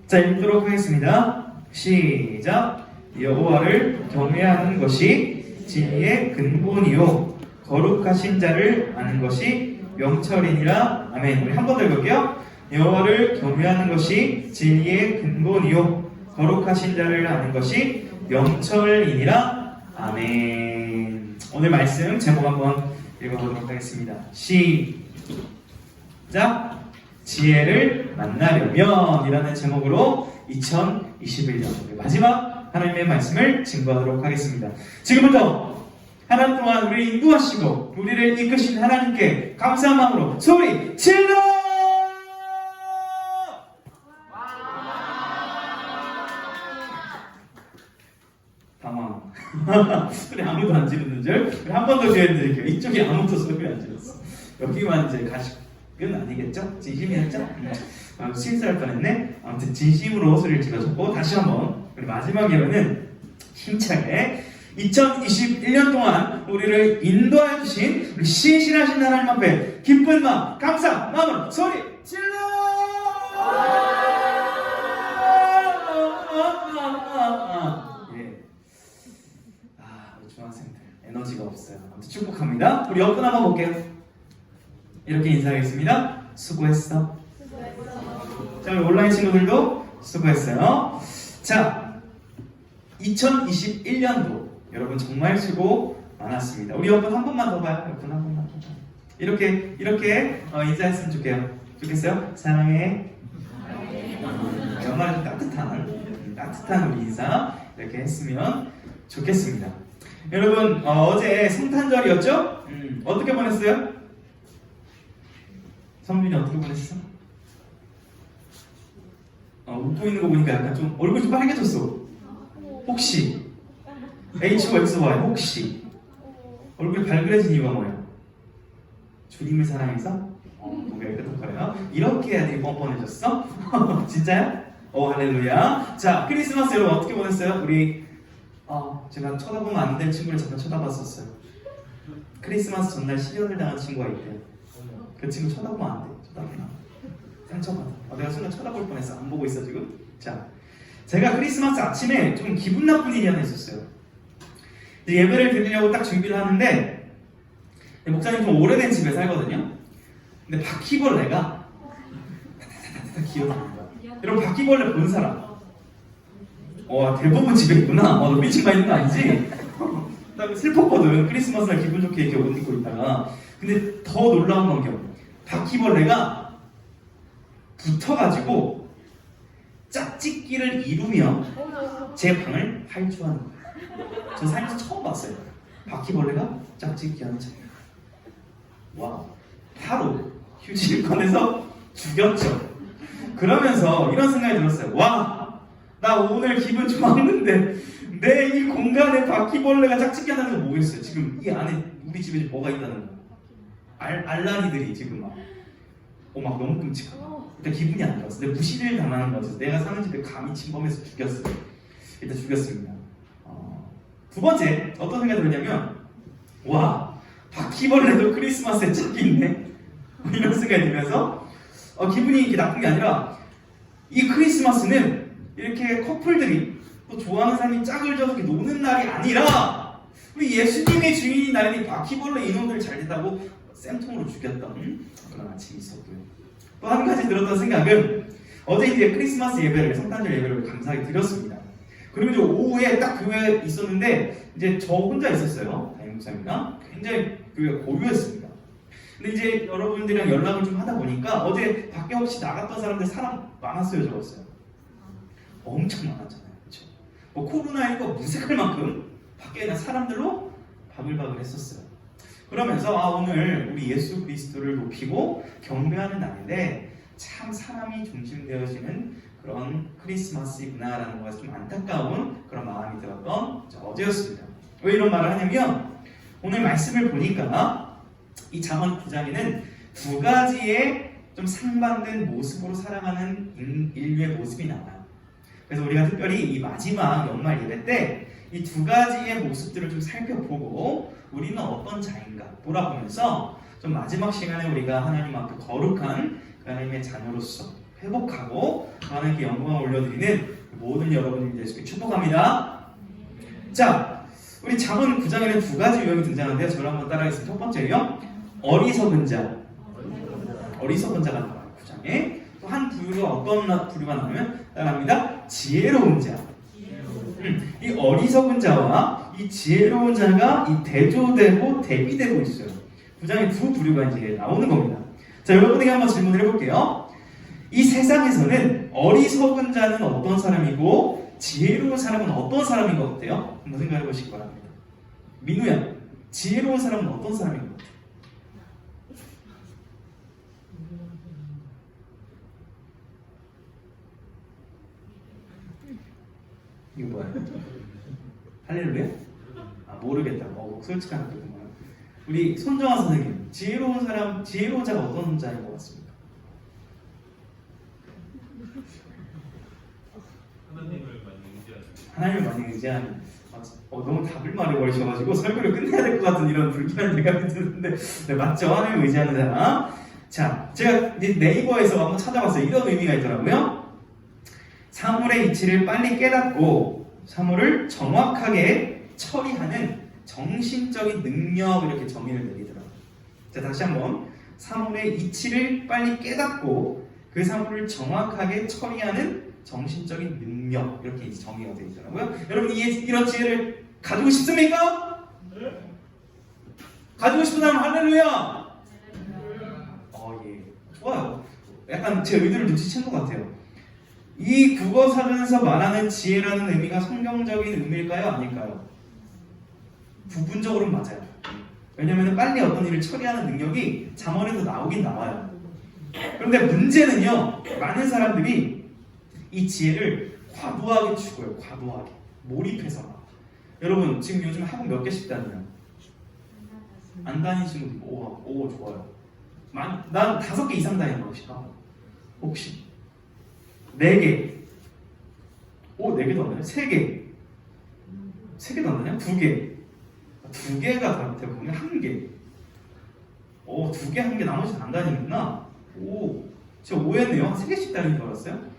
자, 읽도록 하겠습니다. 시작. 여호와를 경외하는 것이 진리의 근본이요 거룩하신 자를 아는 것이 명철이니라. 아멘. 우리 한 번 더 읽을게요. 여호와를 경외하는 것이 진리의 근본이요 거룩하신 자를 아는 것이 명철이니라. 아멘. 오늘 말씀 제목 한번 읽어보도록 하겠습니다. 시작. 지혜를 만나려면 이라는 제목으로 2021년 마지막 하나님의 말씀을 증거하도록 하겠습니다. 지금부터 하나님 동안 우리를 인도하시고 우리를 이끄신 하나님께 감사한 마음으로 소리 질러! 당황. 소리 아무도 안 지르는 줄. 한 번 더 기회드릴게요. 이쪽이 아무도 소리 안 질렀어. 여기만 이제 가식은 아니겠죠? 진심이었죠? 실수할 뻔했네. 아무튼 진심으로 소리를 질러줬고, 다시 한번 우리 마지막 예배는 힘차게 2021년 동안 우리를 인도해 주신 우리 신실하신 하나님 앞에 기쁜 마음, 감사 마음으로 소리 질러! 예. 우리 중학생들 에너지가 없어요. 아무튼 축복합니다. 우리 옆분 한번 볼게요. 이렇게 인사하겠습니다. 수고했어. 자, 우리 온라인 친구들도 수고했어요. 자, 2021년도 여러분 정말 수고 많았습니다. 우리 옆분 한 번만 더 봐요. 옆분 한 번만 더 봐요. 이렇게 인사했으면 좋겠어요. 사랑해. 정말 좀 따뜻한 우리 인사 이렇게 했으면 좋겠습니다. 여러분 어제 성탄절이었죠? 어떻게 보냈어요? 성준이 어떻게 보냈어? 웃고 있는 거 보니까 약간 좀 얼굴이 좀 빨개졌어. 혹시 HOXY 혹시 얼굴이 발그레진 이유가 뭐예요? 주님을 사랑해서? 고개를 끄덕거려요. 이렇게 해야 되게 뻔뻔해졌어? 진짜요? 할렐루야. 자, 크리스마스 여러분 어떻게 보냈어요? 우리 제가 쳐다보면 안 될 친구를 잠깐 쳐다봤었어요. 크리스마스 전날 실연을 당한 친구가 있대요. 그 친구 쳐다보면 안 돼. 쳐다보면 안 돼. 상처받아. 내가 순간 쳐다볼 뻔했어. 안 보고 있어 지금. 자, 제가 크리스마스 아침에 좀 기분 나쁜 일이 하나 있었어요. 예배를 드리려고 딱 준비를 하는데 목사님 좀 오래된 집에 살거든요. 근데 바퀴벌레가 기어다니는 거야. 여러분 바퀴벌레 본 사람? 대부분 집에 있구나. 너 미친가 있는 거 아니지? 나 슬펐거든. 크리스마스 날 기분 좋게 이렇게 옷 입고 있다가. 근데 더 놀라운 건 게 바퀴벌레가 붙어가지고 짝짓기를 이루며 제 방을 탈주하는 거예요. 저 살면서 처음 봤어요. 바퀴벌레가 짝짓기 하는 장면. 와, 바로 휴지를 꺼내서 죽였죠. 그러면서 이런 생각이 들었어요. 와, 나 오늘 기분 좋았는데 내 이 공간에 바퀴벌레가 짝짓기 한다는 거 뭐겠어요? 지금 이 안에 우리 집에 뭐가 있다는 거. 알라리들이 지금 막 너무 끔찍하다. 일단 기분이 안 좋았어. 내가 무시를 당하는 거 같아서 내가 사는 집에 감히 침범해서 죽였어요. 일단 죽였습니다. 두 번째 어떤 생각이 들었냐면 와, 바퀴벌레도 크리스마스에 짝이 있네. 이런 생각이 들면서 기분이 이렇게 나쁜 게 아니라 이 크리스마스는 이렇게 커플들이 또 좋아하는 사람이 짝을 져서 노는 날이 아니라 우리 예수님의 주인인 날인 바퀴벌레 이놈들 잘 됐다고 쌤통으로 죽였던 그런 아침이 있었고요. 또 한 가지 들었던 생각은 어제 이제 크리스마스 예배를 성탄절 예배를 감사하게 드렸습니다. 그리고 이제 오후에 딱 교회에 있었는데 이제 저 혼자 있었어요. 담임 목사님이랑 굉장히 교회가 고요했습니다. 근데 이제 여러분들이랑 연락을 좀 하다 보니까 어제 밖에 없이 나갔던 사람들 사람 많았어요, 적었어요. 엄청 많았잖아요, 그렇죠? 코로나19가 무색할 만큼 밖에 있는 사람들로 바글바글 했었어요. 그러면서 오늘 우리 예수 그리스도를 높이고 경배하는 날인데 참 사람이 중심되어지는 그런 크리스마스이구나라는 것에 좀 안타까운 그런 마음이 들었던 어제였습니다. 왜 이런 말을 하냐면 오늘 말씀을 보니까 이 잠언 9장에는 두 가지의 좀 상반된 모습으로 살아가는 인류의 모습이 나와요. 그래서 우리가 특별히 이 마지막 연말 예배 때 이 두 가지의 모습들을 좀 살펴보고 우리는 어떤 자인가 돌아보면서 좀 마지막 시간에 우리가 하나님 앞에 거룩한 하나님의 자녀로서 회복하고 하나님께 영광을 올려드리는 모든 여러분들이 되시길 축복합니다. 자, 우리 잠언 9장에는 두 가지 유형이 등장하는데요. 저를 한번 따라하겠습니다. 첫 번째 유형, 어리석은 자. 어리석은 자가 나와요. 9장에. 또 한 부류가 어떤 부류가 나오면 따라합니다. 지혜로운 자. 이 어리석은 자와 이 지혜로운 자가 이 대조되고 대비되고 있어요. 9장에 두 부류가 이제 나오는 겁니다. 자, 여러분에게 한번 질문을 해볼게요. 이 세상에서는 어리석은 자는 어떤 사람이고 지혜로운 사람은 어떤 사람인 것 같아요? 한번 생각해 보시기 바랍니다. 민우야, 지혜로운 사람은 어떤 사람인 것 같아요? 이거 뭐야? 할렐루야? 아, 모르겠다. 솔직한 거구만. 우리 손정아 선생님, 지혜로운 사람, 지혜로운 자가 어떤 자인 것 같습니까? 하나님을 많이 의지하는. 너무 답을 말해버리셔가지고 설교를 끝내야 될 것 같은 이런 불길한 생각이 드는데, 네, 맞죠? 하나님을 의지하는 사람. 자, 제가 네이버에서 한번 찾아봤어요. 이런 의미가 있더라고요. 사물의 이치를 빨리 깨닫고 사물을 정확하게 처리하는 정신적인 능력, 이렇게 정의를 내리더라고요. 자, 다시 한번. 사물의 이치를 빨리 깨닫고 그 사물을 정확하게 처리하는 정신적인 능력, 이렇게 정의가 되어 있더라고요. 여러분, 이런 지혜를 가지고 싶습니까? 네. 가지고 싶은 사람 할렐루야! 예. 좋아요. 약간 제 의도를 눈치챈 것 같아요. 이 국어사전에서 말하는 지혜라는 의미가 성경적인 의미일까요? 아닐까요? 부분적으로는 맞아요. 왜냐하면 빨리 어떤 일을 처리하는 능력이 잠언에도 나오긴 나와요. 그런데 문제는요, 많은 사람들이 이 지혜를 과도하게 추구해요. 과도하게. 몰입해서. 여러분, 지금 요즘 학원 몇 개씩 다녀요? 안 다니시는 분, 오, 좋아요. 난 5개 이상 다니는 거 혹시? 4개. 4개도 안 나요? 3개. 3개도 안 나요? 2개. 2개가 다 대부분 1개. 2개, 1개, 나머지는 안 다니는구나. 제가 오해했네요. 3개씩 다니는 줄 알았어요?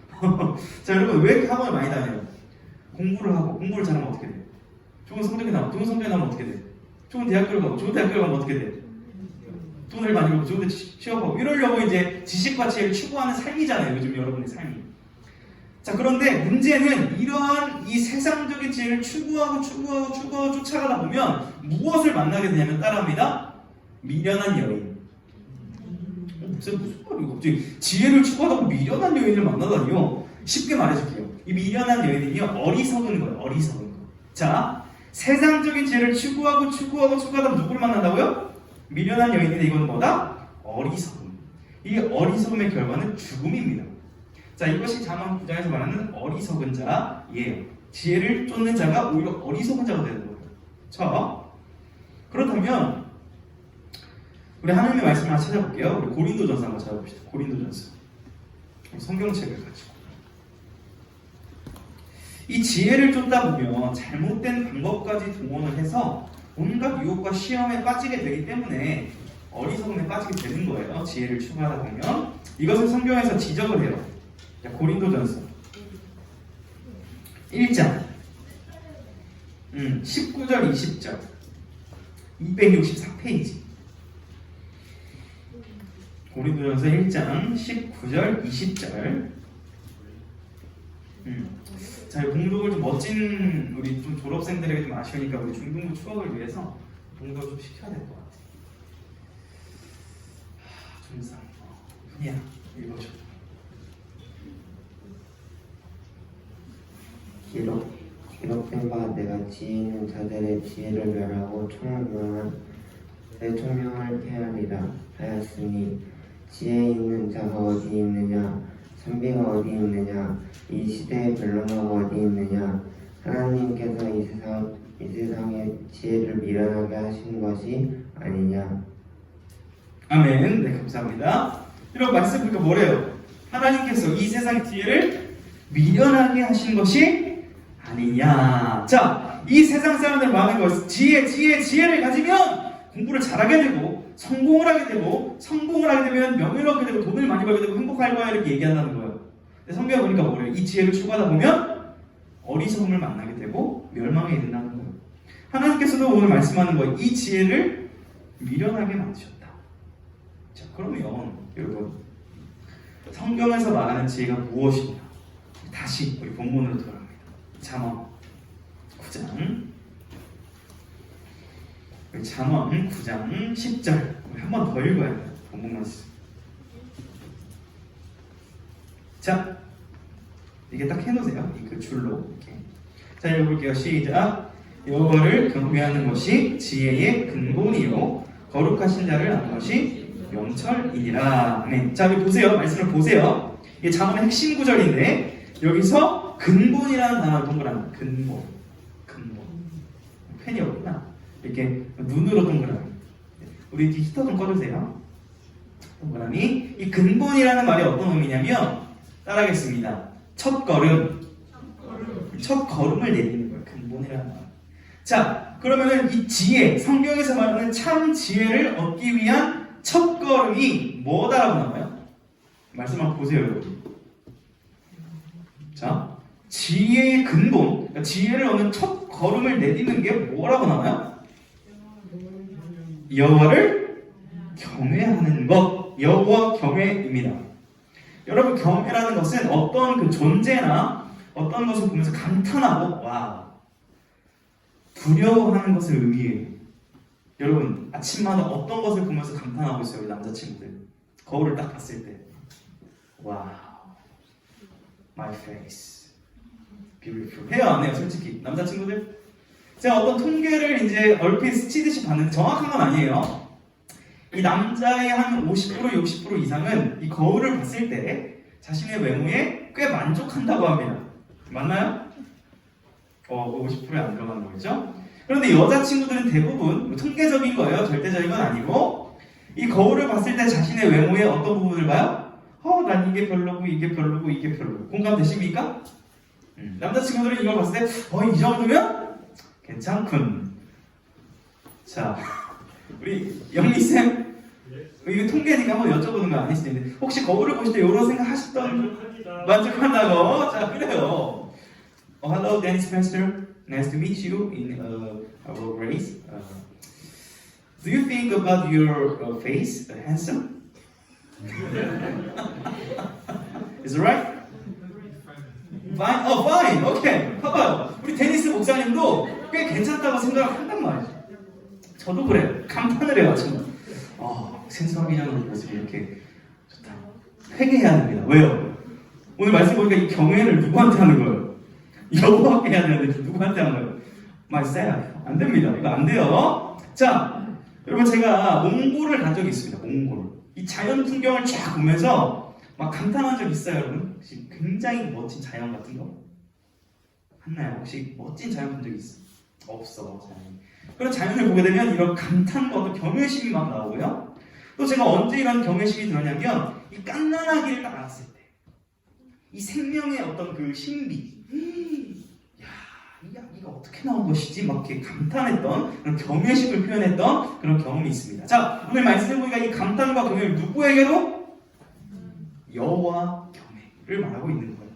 자, 여러분, 왜 이렇게 학원을 많이 다녀요? 공부를 하고, 공부를 잘하면 어떻게 돼요? 좋은 성적이 나면 어떻게 돼요? 좋은 대학교를 가고, 좋은 대학교를 가면 어떻게 돼요? 돈을 많이 벌고, 좋은 데 취업하고, 이러려고 이제 지식과 지혜를 추구하는 삶이잖아요. 요즘 여러분의 삶이. 자, 그런데 문제는 이러한 이 세상적인 지혜를 추구하고 쫓아가다 보면 무엇을 만나게 되냐면 따라합니다. 미련한 여인. 무슨 말이에요? 갑자기 지혜를 추구하다가 미련한 여인을 만나다니요. 쉽게 말해줄게요. 이 미련한 여인은요, 어리석은 거예요. 어리석은 거. 자, 세상적인 지혜를 추구하다 누구를 만난다고요? 미련한 여인인데 이건 뭐다? 어리석음. 이 어리석음의 결과는 죽음입니다. 자, 이것이 잠언 9장에서 말하는 어리석은 자예요. 지혜를 쫓는 자가 오히려 어리석은 자가 되는 거예요. 자, 그렇다면 우리 하나님의 말씀을 하나 찾아볼게요. 우리 고린도전서 한번 찾아봅시다. 고린도전서. 성경책을 가지고. 이 지혜를 쫓다 보면 잘못된 방법까지 동원을 해서 온갖 유혹과 시험에 빠지게 되기 때문에 어리석음에 빠지게 되는 거예요. 지혜를 추구하다 보면. 이것을 성경에서 지적을 해요. 자, 고린도전서 1장 19절 20절 264페이지. 고린도전서 1장 19절 20절. 자, 공독을 좀 멋진 우리 좀 졸업생들에게 좀 아쉬우니까 우리 중등부 추억을 위해서 공독을 좀 시켜야 될 것 같아. 중상. 훈이야, 읽어줘. 기록된 바 내가 지혜 있는 자들의 지혜를 멸하고 내 총명을 폐하리라 하였으니 지혜 있는 자가 어디 있느냐, 선비가 어디 있느냐, 이 시대의 변론가가 어디 있느냐. 하나님께서 이 세상의 지혜를 미련하게 하신 것이 아니냐. 아멘. 네, 감사합니다. 이런 말씀 보니까 뭐래요? 하나님께서 이 세상의 지혜를 미련하게 하신 것이 아니냐. 자, 이 세상 사람들 많은 것, 지혜를 가지면 공부를 잘하게 되고 성공을 하게 되면 명예를 얻게 되고 돈을 많이 벌게 되고 행복할 거야, 이렇게 얘기한다는 거예요. 근데 성경에 보니까 뭐래요? 이 지혜를 추구하다 보면 어리석음을 만나게 되고 멸망에 이른다는 거예요. 하나님께서도 오늘 말씀하는 거예요. 이 지혜를 미련하게 만드셨다. 자, 그러면 여러분 성경에서 말하는 지혜가 무엇이냐? 다시 우리 본문으로 돌아갑니다. 잠언 9장 10절 한 번 더 읽어야 돼요. 본문 말씀. 자, 이게 딱 해놓으세요. 그 줄로 이렇게. 자, 읽어볼게요. 시작. 여호와를 경외하는 것이 지혜의 근본이요 거룩하신 자를 아는 것이 명철이니라. 아멘. 자, 여기 보세요. 말씀을 보세요. 이게 잠언의 핵심 구절인데 여기서 근본이라는 단어를 동그라미. 근본. 펜이 없구나. 이렇게 눈으로 동그라미. 우리 히터 좀 꺼주세요. 동그라미. 이 근본이라는 말이 어떤 의미냐면 따라하겠습니다. 첫 걸음을 내리는 거예요. 근본이라는 말. 자, 그러면은 이 지혜, 성경에서 말하는 참 지혜를 얻기 위한 첫 걸음이 뭐다라고 나와요? 말씀 한번 보세요, 여러분. 자, 지혜의 근본, 그러니까 지혜를 얻는 첫 걸음을 내딛는 게 뭐라고 나와요? 여호와를 경외하는 것, 여호와 경외입니다. 여러분, 경외라는 것은 어떤 그 존재나 어떤 것을 보면서 감탄하고 와 두려워하는 것을 의미해요. 여러분, 아침마다 어떤 것을 보면서 감탄하고 있어요, 우리 남자친구들. 거울을 딱 봤을 때 와우, my face beautiful 해요, 안 해요? 솔직히 남자친구들? 제가 어떤 통계를 이제 얼핏 스치듯이 봤는데 정확한 건 아니에요. 이 남자의 한 50% 60% 이상은 이 거울을 봤을 때 자신의 외모에 꽤 만족한다고 합니다. 맞나요? 50%에 안 들어가는 거죠. 그런데 여자친구들은 대부분 통계적인 거예요. 절대적인 건 아니고 이 거울을 봤을 때 자신의 외모의 어떤 부분을 봐요? 난 이게 별로고 이게 별로고 이게 별로고. 공감되십니까? 남자친구들은 이걸 봤을 때 이 정도면 괜찮군. 자, 우리 영미쌤 이거 통계니까 한번 여쭤보는 거 아닐 수도 있는데 혹시 거울을 보실 때 이런 생각 하셨던 만족한다고? 자, 그래요. Hello, Dennis Pastor. Nice to meet you in our race. Do you think about your face handsome? Is it right? Fine. Fine. Okay. 봐봐요. 우리 데니스 목사님도 꽤 괜찮다고 생각을 한단 말이죠. 저도 그래요. 감탄을 해요, 정말. 생선기념의 모습이 이렇게 좋다. 회개해야 됩니다. 왜요? 오늘 말씀 보니까 이 경외를 누구한테 하는 거예요? 여호와께 해야 되는데 누구한테 하는 거예요? myself. 안 됩니다. 이거 안 돼요. 자, 여러분 제가 몽골을 간 적이 있습니다. 몽골. 이 자연 풍경을 쫙 보면서 막 감탄한 적 있어요, 여러분? 혹시 굉장히 멋진 자연 같은 거? 한나요? 혹시 멋진 자연 본 적 있어? 없어, 자연. 그런 자연을 보게 되면 이런 감탄과 어떤 경외심이 막 나오고요. 또 제가 언제 이런 경외심이 들었냐면 이 갓난아기를 딱 안았을 때 이 생명의 어떤 그 신비, 야, 이 아기가 어떻게 나온 것이지? 막 이렇게 감탄했던 그런 경외심을 표현했던 그런 경험이 있습니다. 자, 오늘 말씀해 보니까 이 감탄과 경외를 누구에게로? 여호와 경외를 말하고 있는 거예요.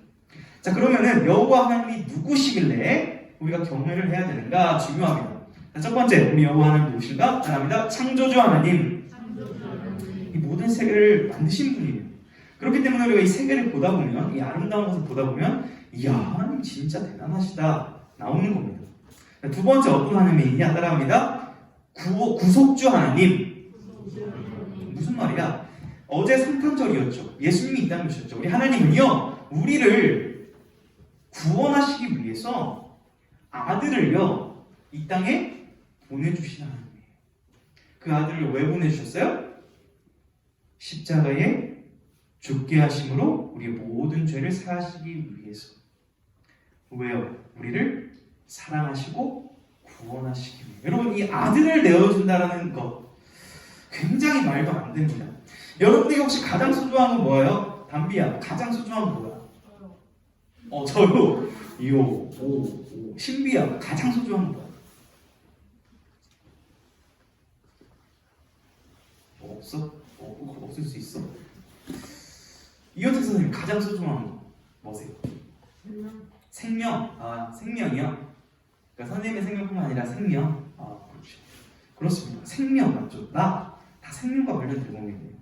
자, 그러면은 여호와 하나님이 누구시길래 우리가 경외를 해야 되는가? 중요합니다. 자, 첫 번째, 우리 여호와 하나님 누구신가? 하나입니다. 창조주 하나님. 이 모든 세계를 만드신 분이에요. 그렇기 때문에 우리가 이 세계를 보다 보면, 이 아름다운 것을 보다 보면, 이야, 하나님 진짜 대단하시다 나오는 겁니다. 자, 두 번째, 어떤 하나님이 있냐? 따라합니다. 구속주 하나님. 무슨 말이야? 어제 성탄절이었죠. 예수님이 이 땅에 오셨죠. 우리 하나님은요, 우리를 구원하시기 위해서 아들을요, 이 땅에 보내주신 하나님이에요. 그 아들을 왜 보내주셨어요? 십자가에 죽게 하심으로 우리의 모든 죄를 사하시기 위해서. 왜요? 우리를 사랑하시고 구원하시기 위해. 여러분, 이 아들을 내어준다는 것 굉장히 말도 안 됩니다. 여러분들이 혹시 가장 소중한 건 뭐예요? 담비야, 가장 소중한 건 뭐야? 저요. 신비야, 가장 소중한 건 뭐야? 없어? 없을 수 있어? 이현택 선생님 가장 소중한 거 뭐세요? 생명. 생명이요? 그러니까 선생님의 생명뿐만 아니라 생명. 그렇죠. 그렇습니다. 생명 맞죠? 다 생명과 관련된 내용이에요.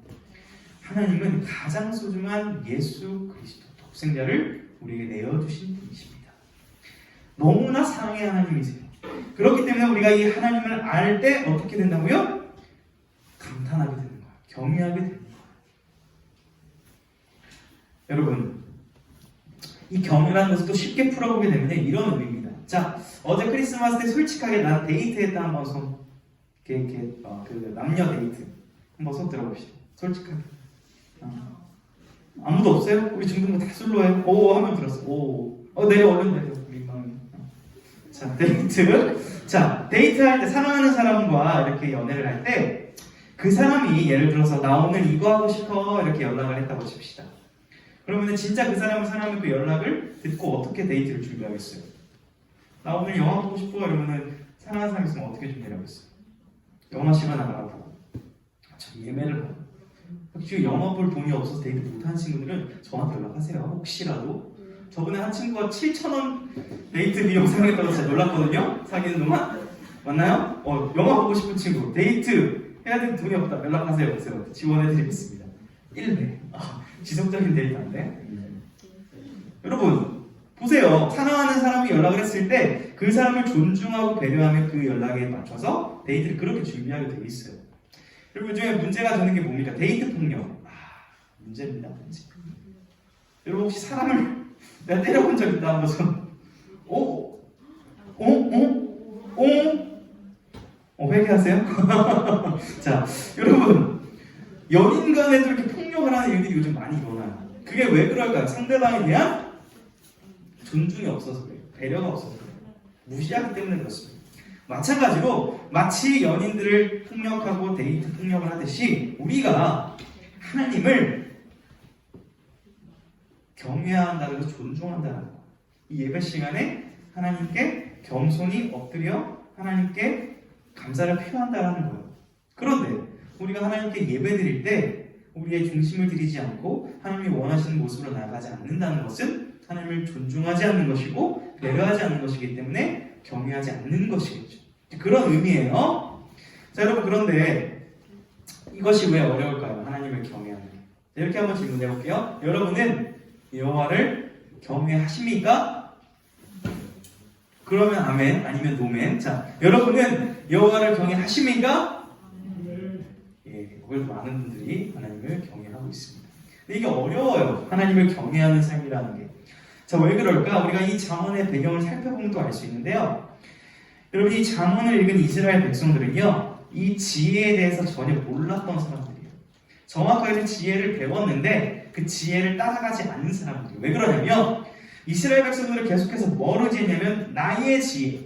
하나님은 가장 소중한 예수 그리스도 독생자를 우리에게 내어주신 분이십니다. 너무나 사랑의 하나님이세요. 그렇기 때문에 우리가 이 하나님을 알 때 어떻게 된다고요? 감탄하게 되는 거예요. 경외하게 되는 거예요. 여러분, 이 경외라는 것을 또 쉽게 풀어보게 되면 이런 의미입니다. 자, 어제 크리스마스 때 솔직하게 난 데이트했다 한번 손, 그 남녀 데이트 한번 손 들어봅시다. 솔직하게. 아무도 없어요? 우리 중등부 다 솔로예요? 오 하면 들었어. 내려 얼른 내려. 민망해. 자, 데이트. 자, 데이트할 때 사랑하는 사람과 이렇게 연애를 할 때 그 사람이 예를 들어서 나 오늘 이거 하고 싶어 이렇게 연락을 했다고 칩시다. 그러면 진짜 그 사람을 사랑하면 그 연락을 듣고 어떻게 데이트를 준비하겠어요? 나 오늘 영화 보고 싶어 이러면은 사랑하는 사람이 있으면 어떻게 준비하겠어요? 영화 시간 알아보고 예매를 하고 혹시 영화 볼 돈이 없어서 데이트 못하는 친구들은 저한테 연락하세요. 혹시라도 저번에 한 친구가 7,000원 데이트 비용 생각했다고 진짜 놀랐거든요. 사귀는 동안 맞나요? 영화 보고 싶은 친구 데이트 해야 되는 돈이 없다 연락하세요. 그래서 지원해드리겠습니다. 1회 지속적인 데이트 안 돼? 여러분 보세요. 사랑하는 사람이 연락을 했을 때 그 사람을 존중하고 배려하며 그 연락에 맞춰서 데이트를 그렇게 준비하게 되어 있어요. 여러분 요즘에 문제가 되는 게 뭡니까? 데이트 폭력. 문제입니다. 문제. 여러분 혹시 사람을 내가 때려본 적 있다 한번 손. 회개하세요? 자, 여러분 연인 간에도 이렇게 폭력을 하는 일들이 요즘 많이 일어나요. 그게 왜 그럴까요? 상대방에 대한 존중이 없어서 그래요. 배려가 없어서 그래요. 무시하기 때문에 그렇습니다. 마찬가지로 마치 연인들을 폭력하고 데이트 폭력을 하듯이 우리가 하나님을 경외한다는 것, 존중한다는 것. 이 예배 시간에 하나님께 겸손히 엎드려 하나님께 감사를 표한다는 거예요. 그런데 우리가 하나님께 예배 드릴 때 우리의 중심을 들이지 않고 하나님이 원하시는 모습으로 나아가지 않는다는 것은 하나님을 존중하지 않는 것이고 배려하지 않는 것이기 때문에 경외하지 않는 것이겠죠. 그런 의미예요. 자, 여러분 그런데 이것이 왜 어려울까요? 하나님을 경외하는 게. 이렇게 한번 질문해 볼게요. 여러분은 여호와를 경외하십니까? 그러면 아멘, 아니면 노멘. 자, 여러분은 여호와를 경외하십니까? 그래도 많은 분들이 하나님을 경외하고 있습니다. 근데 이게 어려워요. 하나님을 경외하는 삶이라는 게. 자, 왜 그럴까? 우리가 이 잠언의 배경을 살펴보면 또 알 수 있는데요. 여러분 이 잠언을 읽은 이스라엘 백성들은요, 이 지혜에 대해서 전혀 몰랐던 사람들이에요. 정확하게 지혜를 배웠는데 그 지혜를 따라가지 않는 사람들이에요. 왜 그러냐면 이스라엘 백성들은 계속해서 뭘 의지했냐면 나의 지혜,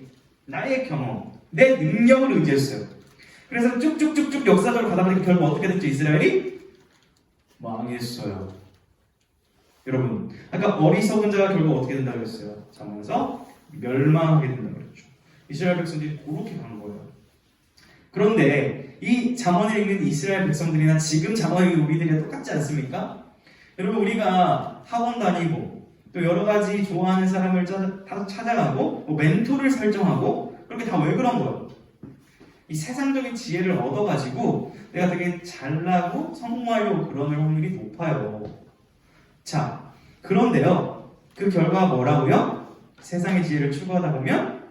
나의 경험, 내 능력을 의지했어요. 그래서 쭉쭉쭉쭉 역사적으로 가다 보니까 결국 어떻게 됐죠? 이스라엘이 망했어요. 여러분, 아까 어리석은 자가 결국 어떻게 된다고 했어요? 잠언에서 멸망하게 된다고 했죠. 이스라엘 백성들이 그렇게 간 거예요. 그런데 이 잠언을 읽는 이스라엘 백성들이나 지금 잠언을 읽는 우리들이 똑같지 않습니까? 여러분 우리가 학원 다니고 또 여러 가지 좋아하는 사람을 찾아가고 뭐 멘토를 설정하고 그렇게 다 왜 그런 거예요? 이 세상적인 지혜를 얻어가지고 내가 되게 잘나고 성공하려고 그러는 확률이 높아요. 자, 그런데요. 그 결과가 뭐라고요? 세상의 지혜를 추구하다 보면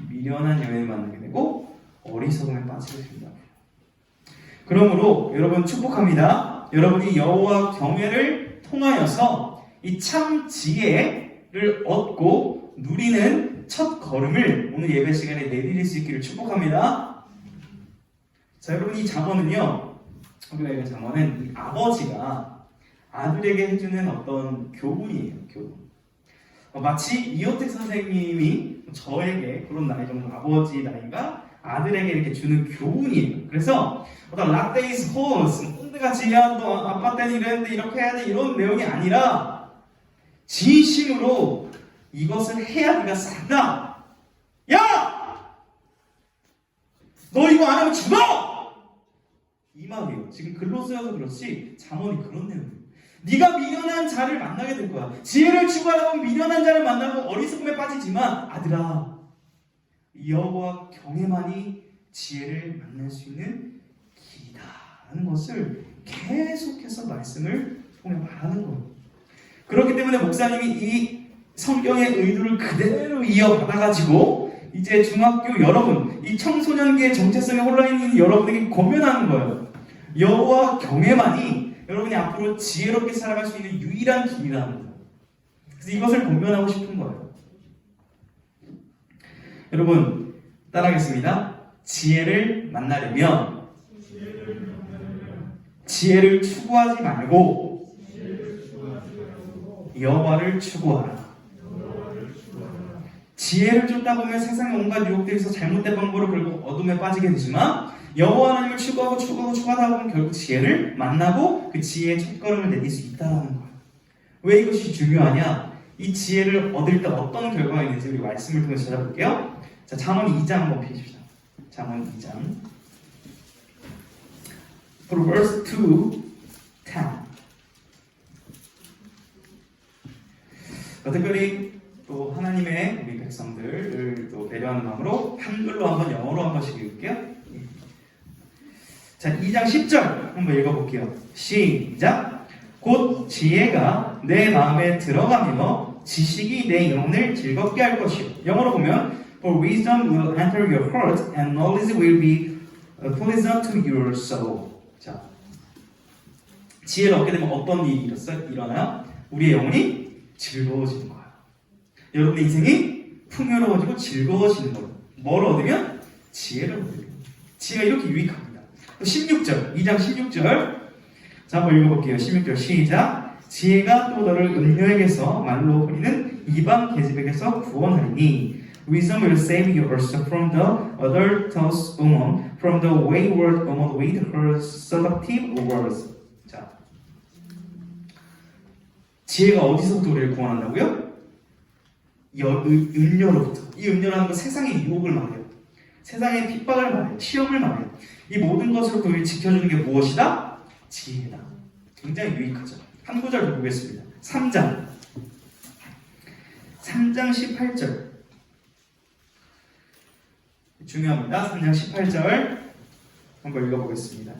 미련한 여인을 만나게 되고 어리석음에 빠지게 된다고요. 그러므로 여러분 축복합니다. 여러분이 여호와 경외를 통하여서 이 참 지혜를 얻고 누리는 첫 걸음을 오늘 예배 시간에 내디딜 수 있기를 축복합니다. 자, 여러분 이 잠언은요, 우리가 읽은 잠언은 이 아버지가 아들에게 해주는 어떤 교훈이에요. 교훈. 마치 이호택 선생님이 저에게 그런 나이 정도 아버지 나이가 아들에게 이렇게 주는 교훈이에요. 그래서 어떤 라떼이스 호스 꼰대같이 야 너 아빠 때는 이랬는데 이렇게 해야 돼 이런 내용이 아니라 진심으로 이것을 해야 네가 산다. 야! 너 이거 안 하면 죽어! 이 말이에요. 지금 글로 쓰여서 그렇지 잠언이 그런 내용이에요. 네가 미련한 자를 만나게 될 거야. 지혜를 추구하다 보면 미련한 자를 만나고 어리석음에 빠지지만 아들아, 여호와 경외만이 지혜를 만날 수 있는 길이다라는 것을 계속해서 말씀을 통해 말하는 거예요. 그렇기 때문에 목사님이 이 성경의 의도를 그대로 이어받아가지고 이제 중학교 여러분, 이 청소년기의 정체성에 혼란있는 여러분에게 권면하는 거예요. 여호와 경외만이 여러분이 앞으로 지혜롭게 살아갈 수 있는 유일한 길이라는 거예요. 그래서 이것을 권면하고 싶은 거예요. 여러분 따라하겠습니다. 지혜를 만나려면 지혜를 추구하지 말고 여호와를 추구하라. 지혜를 쫓다 보면 세상의 온갖 유혹들에서 잘못된 방법으로 결국 어둠에 빠지게 되지만 여호와 하나님을 추구하다 보면 결국 지혜를 만나고 그 지혜의 첫걸음을 내딜 수 있다는 거예요. 왜 이것이 중요하냐? 이 지혜를 얻을 때 어떤 결과가 있는지 우리 말씀을 통해서 찾아볼게요. 자, 잠언 2장 한번 펴십시다. 잠언 2장 Proverbs 2:10. 특별히 또 하나님의 우리 백성들을 또 배려하는 마음으로 한글로 한번 영어로 한 번씩 읽을게요. 자, 2장 10절 한번 읽어볼게요. 시작. 곧 지혜가 내 마음에 들어가며 지식이 내 영혼을 즐겁게 할 것이요. 영어로 보면 For wisdom will enter your heart and knowledge will be pleasant to your soul. 자, 지혜를 얻게 되면 어떤 일이 일어나요? 우리의 영혼이 즐거워지는 거예요. 여러분의 인생이 풍요로워지고 즐거워지는 거예요. 뭘 얻으면? 지혜를 얻으면. 지혜가 이렇게 유익합니다. 또 16절, 2장 16절. 자, 한번 읽어볼게요. 16절 시작. 지혜가 또 너를 음녀에게서 말로 버리는 이방 계집에게서 구원하리니 Wisdom will save you also from the adulterous woman, from the wayward woman with her seductive words. 자, 지혜가 어디서부터 우리를 구원한다고요? 음녀로부터. 이 음녀라는 건 세상의 유혹을 말해요. 세상의 핍박을 말해요. 시험을 말해요. 이 모든 것을 우리를 지켜주는 게 무엇이다? 지혜다. 굉장히 유익하죠. 한 구절 더 보겠습니다. 3장 18절. 중요합니다. 3장 18절 한번 읽어보겠습니다.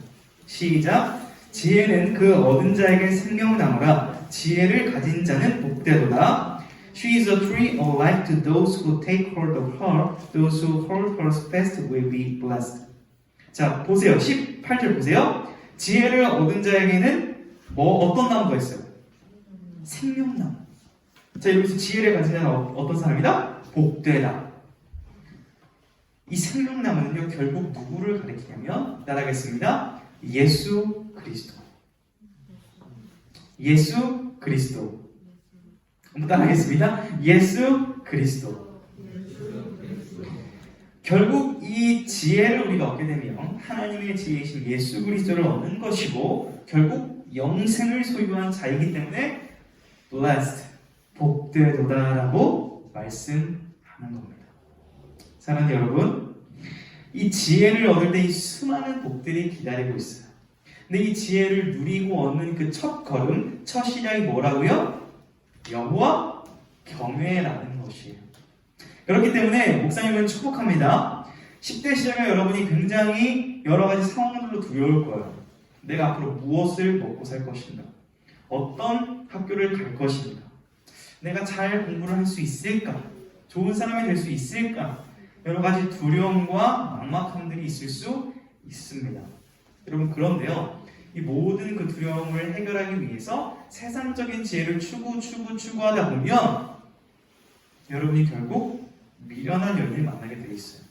시작. 지혜는 그 얻은 자에게 생명나무라. 지혜를 가진 자는 복되도다. She is a tree of life to those who take hold of her. Those who hold her fast will be blessed. 자, 보세요. 18절 보세요. 지혜를 얻은 자에게는 어떤 나무가 있어요? 생명나무. 자, 여기서 지혜를 가진 자는 어떤 사람이다? 복되다. 이 생명나무는요, 결국 누구를 가리키냐면, 따라하겠습니다. 예수 그리스도. 예수 그리스도. 한번 따라하겠습니다. 예수 그리스도. 결국 이 지혜를 우리가 얻게 되면 하나님의 지혜이신 예수 그리스도를 얻는 것이고, 결국 영생을 소유한 자이기 때문에 blessed, 복되도다라고 말씀하는 겁니다. 사랑하는 여러분, 이 지혜를 얻을 때 이 수많은 복들이 기다리고 있어요. 근데 이 지혜를 누리고 얻는 그 첫 걸음, 첫 시작이 뭐라고요? 여호와 경외라는 것이에요. 그렇기 때문에 목사님은 축복합니다. 10대 시절에 여러분이 굉장히 여러 가지 상황들로 두려울 거예요. 내가 앞으로 무엇을 먹고 살 것인가? 어떤 학교를 갈 것인가? 내가 잘 공부를 할 수 있을까? 좋은 사람이 될 수 있을까? 여러 가지 두려움과 막막함들이 있을 수 있습니다. 여러분, 그런데요, 이 모든 그 두려움을 해결하기 위해서 세상적인 지혜를 추구하다 보면 여러분이 결국 미련한 연인을 만나게 되어 있어요.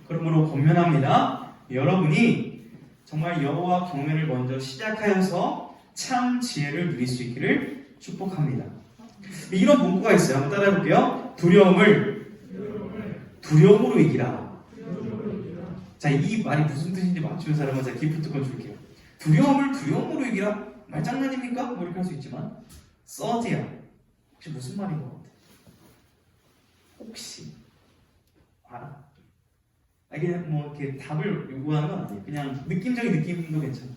그러므로 권면합니다. 여러분이 정말 여호와 경외를 먼저 시작하여서 참 지혜를 누릴 수 있기를 축복합니다. 이런 문구가 있어요. 한번 따라해볼게요. 두려움으로 이기라. 자, 이 말이 무슨 뜻인지 맞추는 사람은 제가 기프트콘 줄게요. 두려움으로 이기라? 말장난입니까? 뭐 이렇게 할 수 있지만 써지야. 혹시 무슨 말인 것 같아? 혹시 알아? 그냥 뭐 이렇게 답을 요구하는 건 아니에요. 그냥 느낌적인 느낌도 괜찮아.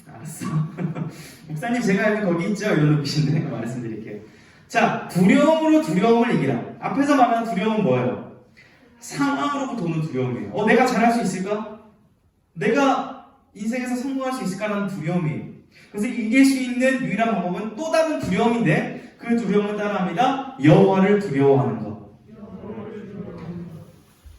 알았어. 목사님 제가 알면 거기 있죠? 이런 눈빛인데 말씀드릴게요. 자, 두려움으로 두려움을 이기라. 앞에서 말하는 두려움은 뭐예요? 상황으로부터 오는 두려움이에요. 내가 잘할 수 있을까? 내가 인생에서 성공할 수 있을까라는 두려움이에요. 그래서 이길 수 있는 유일한 방법은 또 다른 두려움인데 그 두려움은 따라합니다. 여호와를 두려워하는 것.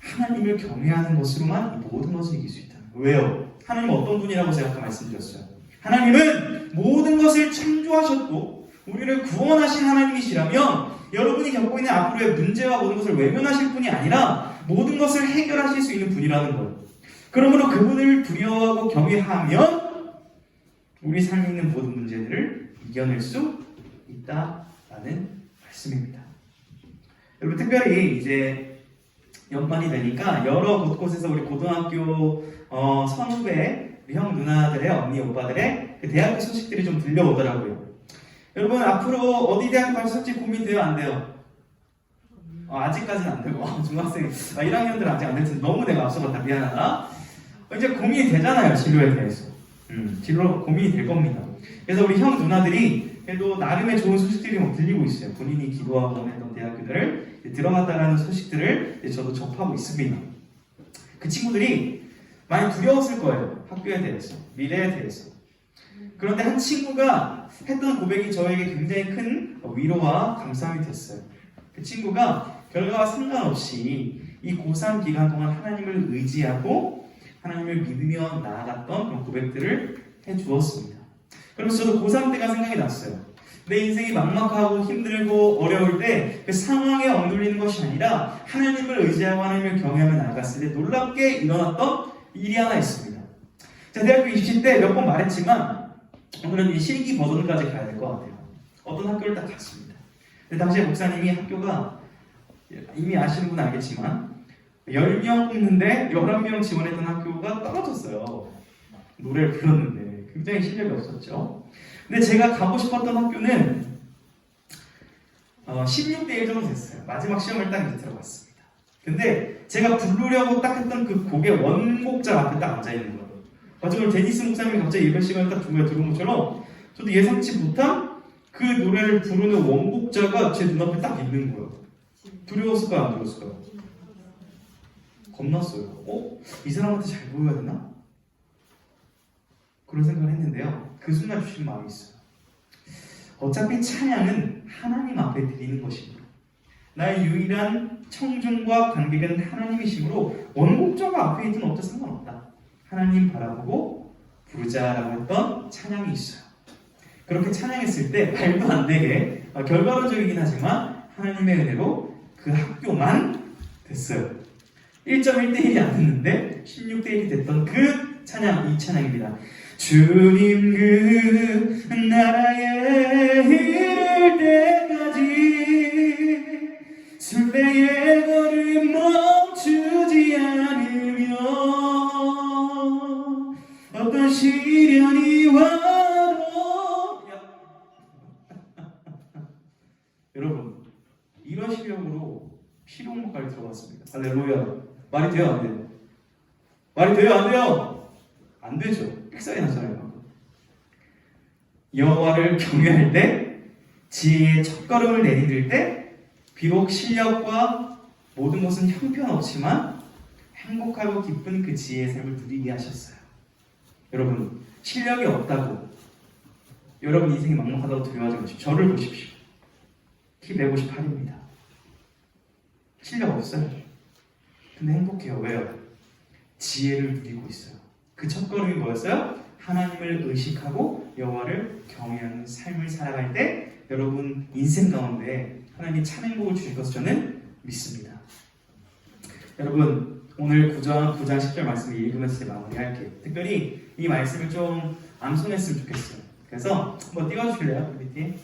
하나님을 경외하는 것으로만 이 모든 것을 이길 수 있다. 왜요? 하나님은 어떤 분이라고 제가 아까 말씀드렸어요. 하나님은 모든 것을 창조하셨고 우리를 구원하신 하나님이시라면 여러분이 겪고 있는 앞으로의 문제와 모든 것을 외면하실 분이 아니라 모든 것을 해결하실 수 있는 분이라는 거예요. 그러므로 그분을 두려워하고 경외하면 우리 삶에 있는 모든 문제들을 이겨낼 수 있다라는 말씀입니다. 여러분 특별히 이제 연말이 되니까 여러 곳곳에서 우리 고등학교 선후배 형 누나들의 언니 오빠들의 그 대학교 소식들이 좀 들려오더라고요. 여러분 앞으로 어디 대학교 갈지 고민돼요 안 돼요? 아직까지는 안 되고 중학생 1학년들은 아직 안 될 텐데 너무 내가 앞서갔다 미안하다. 이제 고민이 되잖아요 진로에 대해서. 진로 고민이 될 겁니다. 그래서 우리 형 누나들이 그래도 나름의 좋은 소식들이 막 들리고 있어요. 본인이 기도하고 했던 대학교들을 들어갔다라는 소식들을 저도 접하고 있습니다. 그 친구들이 많이 두려웠을 거예요. 학교에 대해서, 미래에 대해서. 그런데 한 친구가 했던 고백이 저에게 굉장히 큰 위로와 감사함이 됐어요. 그 친구가 결과와 상관없이 이 고3 기간 동안 하나님을 의지하고 하나님을 믿으며 나아갔던 그런 고백들을 해주었습니다. 그러면서 저도 고3 때가 생각이 났어요. 내 인생이 막막하고 힘들고 어려울 때 그 상황에 엉눌리는 것이 아니라 하나님을 의지하고 하나님을 경외하며 나아갔을 때 놀랍게 일어났던 일이 하나 있습니다. 제가 대학교 입시 때 몇 번 말했지만 오늘은 이 실기 버전까지 가야 될 것 같아요. 어떤 학교를 딱 갔습니다. 근데 당시에 목사님이 학교가 이미 아시는 분은 알겠지만 10명 뽑는데 11명 지원했던 학교가 떨어졌어요. 노래를 불렀는데 굉장히 실력이 없었죠. 근데 제가 가고 싶었던 학교는 16대 1 정도 됐어요. 마지막 시험을 딱 이제 들어갔습니다. 근데 제가 부르려고 딱 했던 그 곡의 원곡자 앞에 딱 앉아있는 거예요. 마지막으로 데니스 목사님이 갑자기 예배 시간에 딱 중간에 들어온 것처럼 저도 예상치 못한 그 노래를 부르는 원곡자가 제 눈앞에 딱 있는 거예요. 두려웠을까요? 안 두려웠을까요? 겁났어요. 이 사람한테 잘 보여야 되나? 그런 생각을 했는데요. 그 순간 주신 마음이 있어요. 어차피 찬양은 하나님 앞에 드리는 것입니다. 나의 유일한 청중과 관객은 하나님이시므로 원곡자가 앞에 있든 어때 상관없다. 하나님 바라보고 부르자라고 했던 찬양이 있어요. 그렇게 찬양했을 때 말도 안 되게 결과론적이긴 하지만 하나님의 은혜로 그 학교만 됐어요. 1.1대1이 안 됐는데 16대1이 됐던 그 찬양, 이 찬양입니다. 주님 그 나라에 이를 때까지 술배의 걸음 멈추지 않으며 어떤 시련이 와도 여러분 이런 실력으로 실용목까지 들어갔습니다. 할렐루야. 말이 돼요 안 돼요? 말이 돼요 안 돼요? 안 되죠. 픽사이 나잖아요. 여호와를 경외할 때 지혜의 첫걸음을 내디딜 때 비록 실력과 모든 것은 형편없지만 행복하고 기쁜 그 지혜의 삶을 누리게 하셨어요. 여러분 실력이 없다고 여러분 인생이 막막하다고 두려워하지 마십시오. 저를 보십시오. 키 158입니다. 실력 없어요. 근데 행복해요. 왜요? 지혜를 누리고 있어요. 그 첫걸음이 뭐였어요? 하나님을 의식하고 여호와를 경외하는 삶을 살아갈 때 여러분 인생 가운데 하나님이 참 행복을 주실 것을 저는 믿습니다. 여러분 오늘 9장 10절 말씀을 읽으면서 마무리할게요. 특별히 이 말씀을 좀 암송했으면 좋겠어요. 그래서 한번 띄워주실래요? 밑에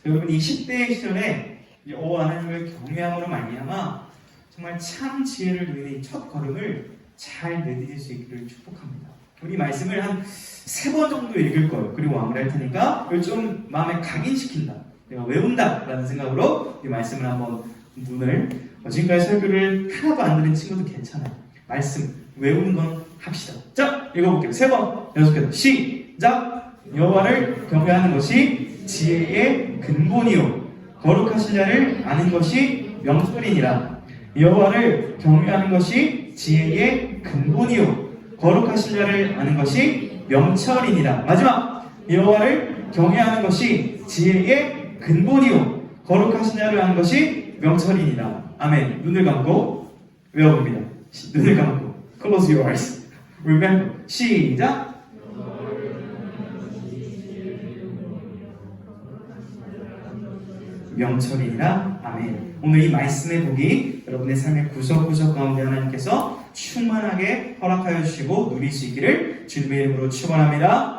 여러분 이 10대 시절에 하나님을 경외함으로 말미암아 정말 참 지혜를 누리는 이 첫 걸음을 잘 내디딜 수 있기를 축복합니다. 우리 말씀을 한 3번 정도 읽을 거예요. 그리고 마무리할 테니까 이걸 좀 마음에 각인시킨다. 내가 외운다 라는 생각으로 이 말씀을 한번 눈을 지금까지 설교를 하나도 안 들은 친구도 괜찮아요. 말씀 외우는 건 합시다. 자, 읽어볼게요. 3번 연속해서 시작. 여호와를 경외하는 것이 지혜의 근본이요 거룩하신 자를 아는 것이 명철이니라. 여호와를 경외하는 것이 지혜의 근본이요 거룩하신 자를 아는 것이 명철이니라. 마지막 여호와를 경외하는 것이 지혜의 근본이요 거룩하신 자를 아는 것이 명철이니라. 아멘. 눈을 감고 외워봅니다. 눈을 감고 Close your eyes. Remember. 시작. 명철이니라. 아멘. 오늘 이 말씀의 복이 여러분의 삶의 구석구석 가운데 하나님께서 충만하게 허락하여 주시고 누릴 수 있기를 주님의 이름으로 축원합니다.